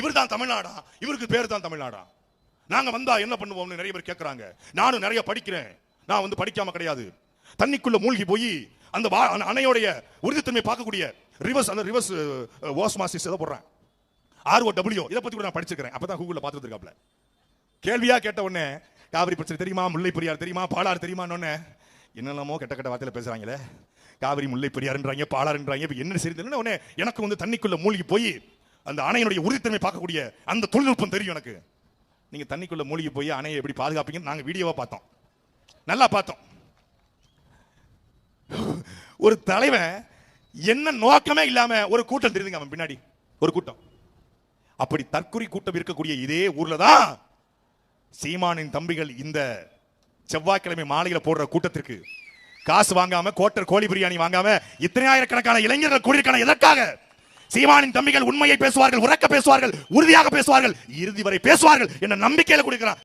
இவர் தான் தமிழ்நாடா, இவருக்கு பேர் தான் தமிழ்நாடா. நாங்க வந்தா என்ன பண்ணுவோம்னு நிறைய பேர் கேட்கறாங்க. நானும் நிறைய படிக்கிறேன். நான் வந்து படிக்காம கிடையாது. தண்ணிக்குள்ள மூழ்கி போய் அந்த அணையோடைய உறுதித்தன்மை பார்க்கக்கூடிய ரிவர்ஸ் ஓஸ்மாசிஸ் ஏதோ போடுறேன், ROW, இதை பத்தி கூட நான் படிச்சிருக்கிறேன். அப்பதான் கூகுள்ல பார்த்துட்டு இருக்காப்ல. கேள்வியா கேட்ட உடனே காவிரி பிரச்சனை தெரியுமா, முல்லை பெரியார் தெரியுமா, பாலாறு தெரியுமான்னு என்னெல்லாமோ கெட்ட கெட்ட வார்த்தையில பேசுறாங்களே. காவிரி முல்லை பெரியார்ன்றாங்க, பாலாறுன்றாங்க. இப்ப என்ன சரி தெரியல. உடனே எனக்கு வந்து தண்ணிக்குள்ள மூழ்கி போய் அந்த அணையினுடைய உறுதித்தன்மை பார்க்கக்கூடிய அந்த தொழில்நுட்பம் தெரியும் எனக்கு. நீங்க தண்ணிக்குள்ள மூழ்கி போய் அணையை எப்படி பாதுகாப்பீங்கன்னு நாங்க வீடியோவா பார்த்தோம், நல்லா பார்த்தோம். ஒரு தலைவன் என்ன நோக்கமே இல்லாம ஒரு கூட்டம் தெரியுதுங்க அவன் பின்னாடி, ஒரு கூட்டம். அப்படி தற்குறி கூட்டம் இருக்கக்கூடிய இதே ஊர்ல தான் சீமானின் தம்பிகள் இந்த செவ்வாய்க்கிழமை மாலையில போடுற கூட்டத்திற்கு காசு வாங்காம, கோட்டர் கோழி பிரியாணி வாங்காம இத்தனை ஆயிரக்கணக்கான இளைஞர்கள் கூடியிருக்கான. எதற்காக? சீமானின் தம்பிகள் உண்மையை பேசுவார்கள், உறக்க பேசுவார்கள், உறுதியாக பேசுவார்கள், இறுதி வரை பேசுவார்கள் என்ற நம்பிக்கையில கொடுக்கிறான்.